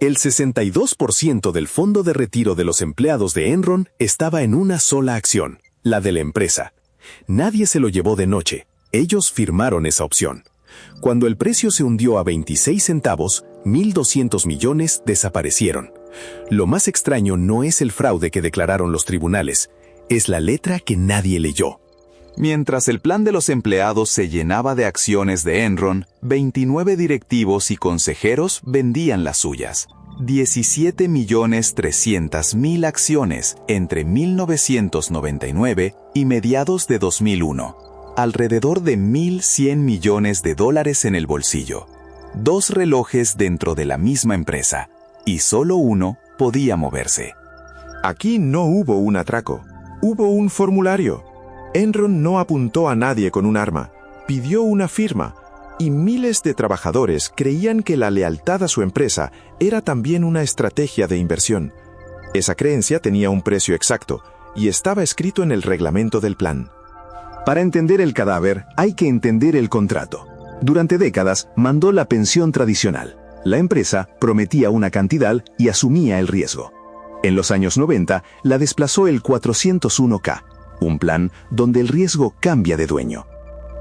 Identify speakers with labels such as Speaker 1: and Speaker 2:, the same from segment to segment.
Speaker 1: El 62% del fondo de retiro de los empleados de Enron estaba en una sola acción, la de la empresa. Nadie se lo llevó de noche. Ellos firmaron esa opción. Cuando el precio se hundió a 26 centavos, 1.200 millones desaparecieron. Lo más extraño no es el fraude que declararon los tribunales, es la letra que nadie leyó.
Speaker 2: Mientras el plan de los empleados se llenaba de acciones de Enron, 29 directivos y consejeros vendían las suyas. 17.300.000 acciones entre 1999 y mediados de 2001. Alrededor de $1.100 millones en el bolsillo. 2 relojes dentro de la misma empresa, y solo uno podía moverse.
Speaker 3: Aquí no hubo un atraco, hubo un formulario. Enron no apuntó a nadie con un arma, pidió una firma, y miles de trabajadores creían que la lealtad a su empresa era también una estrategia de inversión. Esa creencia tenía un precio exacto, y estaba escrito en el reglamento del plan.
Speaker 1: Para entender el cadáver, hay que entender el contrato. Durante décadas, mandó la pensión tradicional. La empresa prometía una cantidad y asumía el riesgo. En los años 90, la desplazó el 401k, un plan donde el riesgo cambia de dueño.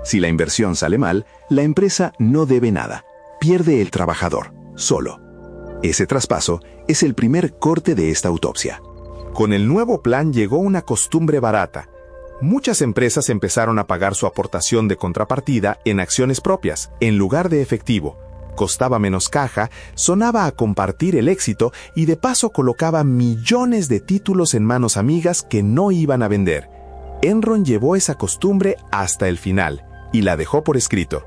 Speaker 1: Si la inversión sale mal, la empresa no debe nada. Pierde el trabajador, solo. Ese traspaso es el primer corte de esta autopsia.
Speaker 3: Con el nuevo plan llegó una costumbre barata. Muchas empresas empezaron a pagar su aportación de contrapartida en acciones propias, en lugar de efectivo. Costaba menos caja, sonaba a compartir el éxito y de paso colocaba millones de títulos en manos amigas que no iban a vender. Enron llevó esa costumbre hasta el final y la dejó por escrito.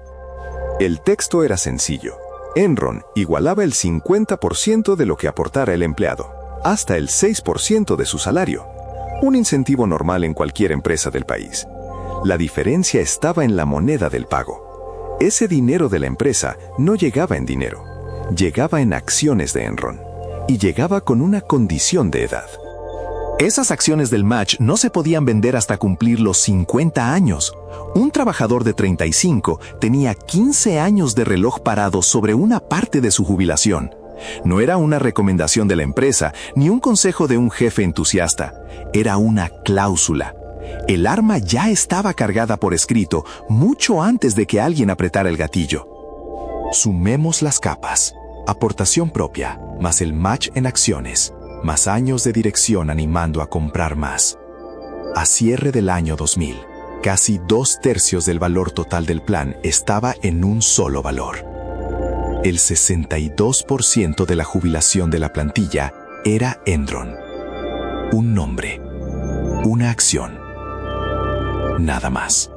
Speaker 4: El texto era sencillo. Enron igualaba el 50% de lo que aportara el empleado, hasta el 6% de su salario. Un incentivo normal en cualquier empresa del país. La diferencia estaba en la moneda del pago. Ese dinero de la empresa no llegaba en dinero, llegaba en acciones de Enron, y llegaba con una condición de edad.
Speaker 1: Esas acciones del match no se podían vender hasta cumplir los 50 años. Un trabajador de 35 tenía 15 años de reloj parado sobre una parte de su jubilación. No era una recomendación de la empresa, ni un consejo de un jefe entusiasta. Era una cláusula. El arma ya estaba cargada por escrito mucho antes de que alguien apretara el gatillo. Sumemos las capas. Aportación propia, más el match en acciones, más años de dirección animando a comprar más. A cierre del año 2000, casi 2/3 del valor total del plan estaba en un solo valor. El 62% de la jubilación de la plantilla era Enron. Un nombre, una acción, nada más.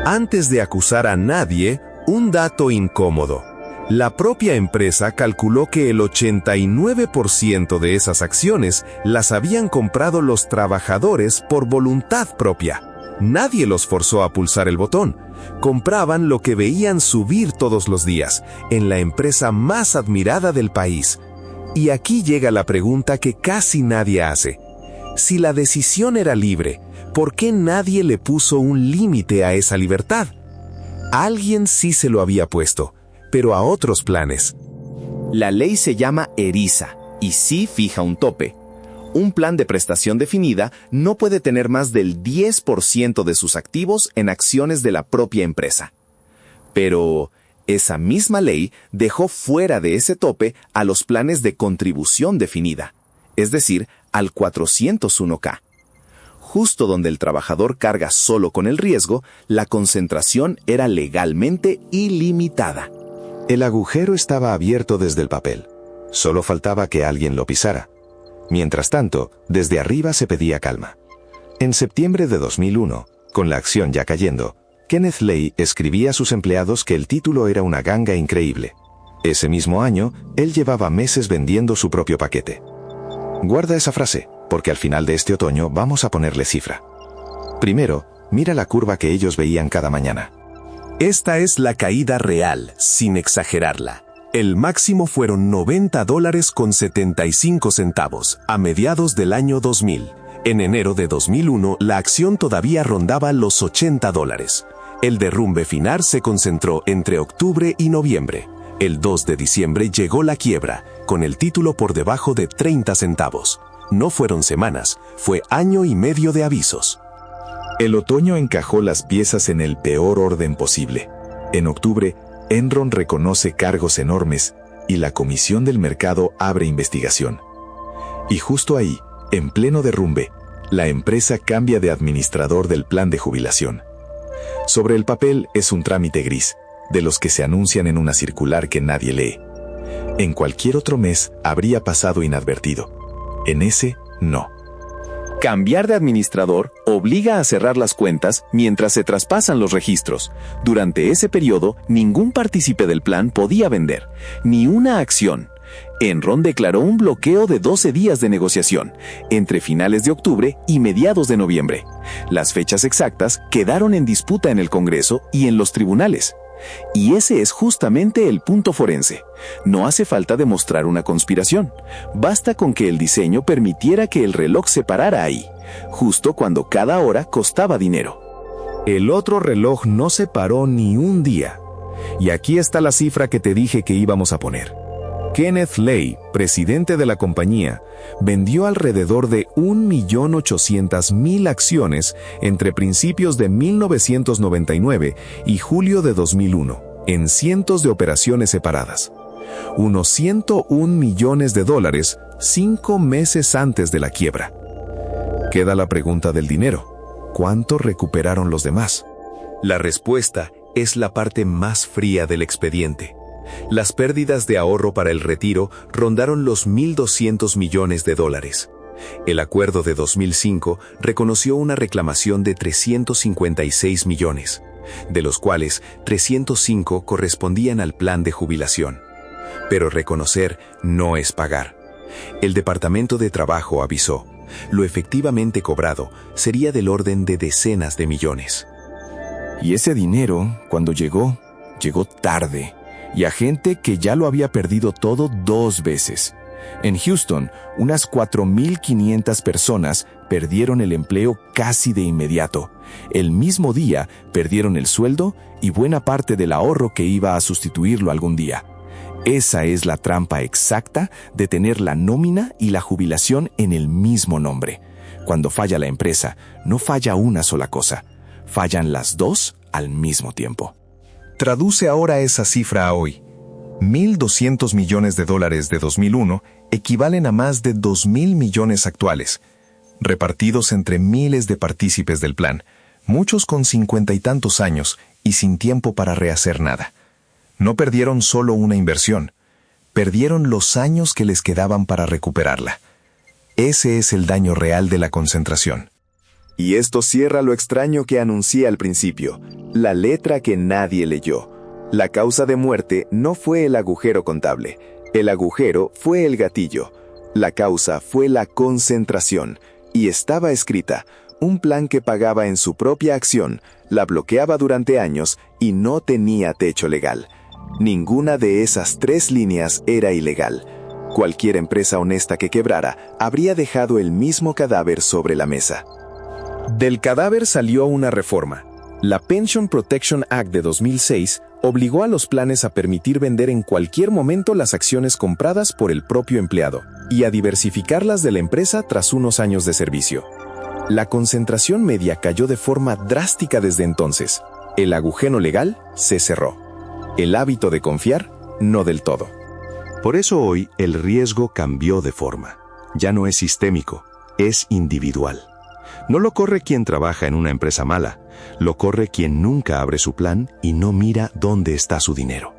Speaker 1: Antes de acusar a nadie, un dato incómodo. La propia empresa calculó que el 89% de esas acciones las habían comprado los trabajadores por voluntad propia. Nadie los forzó a pulsar el botón. Compraban lo que veían subir todos los días, en la empresa más admirada del país. Y aquí llega la pregunta que casi nadie hace. Si la decisión era libre, ¿por qué nadie le puso un límite a esa libertad? Alguien sí se lo había puesto, pero a otros planes.
Speaker 5: La ley se llama ERISA y sí fija un tope. Un plan de prestación definida no puede tener más del 10% de sus activos en acciones de la propia empresa. Pero esa misma ley dejó fuera de ese tope a los planes de contribución definida, es decir, al 401k. Justo donde el trabajador carga solo con el riesgo, la concentración era legalmente ilimitada.
Speaker 4: El agujero estaba abierto desde el papel. Solo faltaba que alguien lo pisara. Mientras tanto, desde arriba se pedía calma. En septiembre de 2001, con la acción ya cayendo, Kenneth Lay escribía a sus empleados que el título era una ganga increíble. Ese mismo año, él llevaba meses vendiendo su propio paquete. Guarda esa frase, porque al final de este otoño vamos a ponerle cifra. Primero, mira la curva que ellos veían cada mañana.
Speaker 1: Esta es la caída real, sin exagerarla. El máximo fueron $90.75 a mediados del año 2000. En enero de 2001, la acción todavía rondaba los $80. El derrumbe final se concentró entre octubre y noviembre. El 2 de diciembre llegó la quiebra con el título por debajo de 30 centavos. No fueron semanas, fue año y medio de avisos.
Speaker 2: El otoño encajó las piezas en el peor orden posible. En octubre, Enron reconoce cargos enormes y la Comisión del Mercado abre investigación. Y justo ahí, en pleno derrumbe, la empresa cambia de administrador del plan de jubilación. Sobre el papel es un trámite gris, de los que se anuncian en una circular que nadie lee. En cualquier otro mes habría pasado inadvertido. En ese, no.
Speaker 5: Cambiar de administrador obliga a cerrar las cuentas mientras se traspasan los registros. Durante ese periodo, ningún partícipe del plan podía vender, ni una acción. Enron declaró un bloqueo de 12 días de negociación, entre finales de octubre y mediados de noviembre. Las fechas exactas quedaron en disputa en el Congreso y en los tribunales. Y ese es justamente el punto forense. No hace falta demostrar una conspiración. Basta con que el diseño permitiera que el reloj se parara ahí, justo cuando cada hora costaba dinero.
Speaker 3: El otro reloj no se paró ni un día. Y aquí está la cifra que te dije que íbamos a poner. Kenneth Lay, presidente de la compañía, vendió alrededor de 1.800.000 acciones entre principios de 1999 y julio de 2001, en cientos de operaciones separadas. Unos $101 millones, 5 meses antes de la quiebra. Queda la pregunta del dinero. ¿Cuánto recuperaron los demás?
Speaker 1: La respuesta es la parte más fría del expediente. Las pérdidas de ahorro para el retiro rondaron los $1.200 millones. El acuerdo de 2005 reconoció una reclamación de 356 millones, de los cuales 305 correspondían al plan de jubilación. Pero reconocer no es pagar. El Departamento de Trabajo avisó, lo efectivamente cobrado sería del orden de decenas de millones.
Speaker 3: Y ese dinero, cuando llegó tarde. Y a gente que ya lo había perdido todo 2 veces. En Houston, unas 4.500 personas perdieron el empleo casi de inmediato. El mismo día perdieron el sueldo y buena parte del ahorro que iba a sustituirlo algún día. Esa es la trampa exacta de tener la nómina y la jubilación en el mismo nombre. Cuando falla la empresa, no falla una sola cosa, fallan las dos al mismo tiempo.
Speaker 1: Traduce ahora esa cifra a hoy. $1.200 millones de 2001 equivalen a más de 2.000 millones actuales, repartidos entre miles de partícipes del plan, muchos con 50 y tantos años y sin tiempo para rehacer nada. No perdieron solo una inversión, perdieron los años que les quedaban para recuperarla. Ese es el daño real de la concentración.
Speaker 2: Y esto cierra lo extraño que anuncié al principio, la letra que nadie leyó. La causa de muerte no fue el agujero contable, el agujero fue el gatillo. La causa fue la concentración, y estaba escrita, un plan que pagaba en su propia acción, la bloqueaba durante años y no tenía techo legal. Ninguna de esas 3 líneas era ilegal. Cualquier empresa honesta que quebrara habría dejado el mismo cadáver sobre la mesa.
Speaker 3: Del cadáver salió una reforma. La Pension Protection Act de 2006 obligó a los planes a permitir vender en cualquier momento las acciones compradas por el propio empleado y a diversificarlas de la empresa tras unos años de servicio. La concentración media cayó de forma drástica desde entonces. El agujero legal se cerró. El hábito de confiar, no del todo.
Speaker 1: Por eso hoy el riesgo cambió de forma. Ya no es sistémico, es individual. No lo corre quien trabaja en una empresa mala, lo corre quien nunca abre su plan y no mira dónde está su dinero.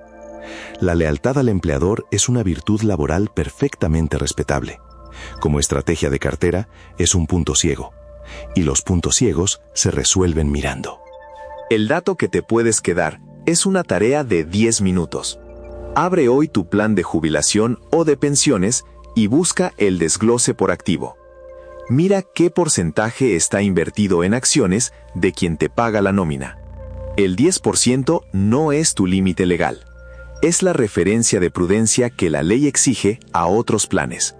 Speaker 1: La lealtad al empleador es una virtud laboral perfectamente respetable. Como estrategia de cartera, es un punto ciego. Y los puntos ciegos se resuelven mirando.
Speaker 2: El dato que te puedes quedar es una tarea de 10 minutos. Abre hoy tu plan de jubilación o de pensiones y busca el desglose por activo. Mira qué porcentaje está invertido en acciones de quien te paga la nómina. El 10% no es tu límite legal. Es la referencia de prudencia que la ley exige a otros planes.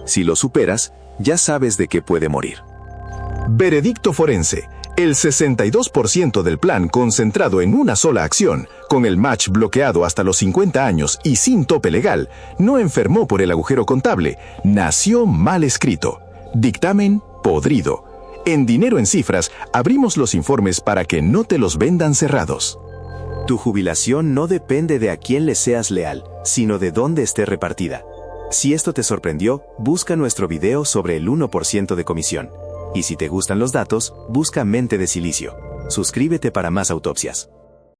Speaker 2: Si lo superas, ya sabes de qué puede morir.
Speaker 1: Veredicto Forense, El 62% del plan concentrado en una sola acción, con el match bloqueado hasta los 50 años y sin tope legal, no enfermó por el agujero contable, nació mal escrito. Dictamen podrido. En Dinero en Cifras, abrimos los informes para que no te los vendan cerrados.
Speaker 6: Tu jubilación no depende de a quién le seas leal, sino de dónde esté repartida. Si esto te sorprendió, busca nuestro video sobre el 1% de comisión. Y si te gustan los datos, busca Mente de Silicio. Suscríbete para más autopsias.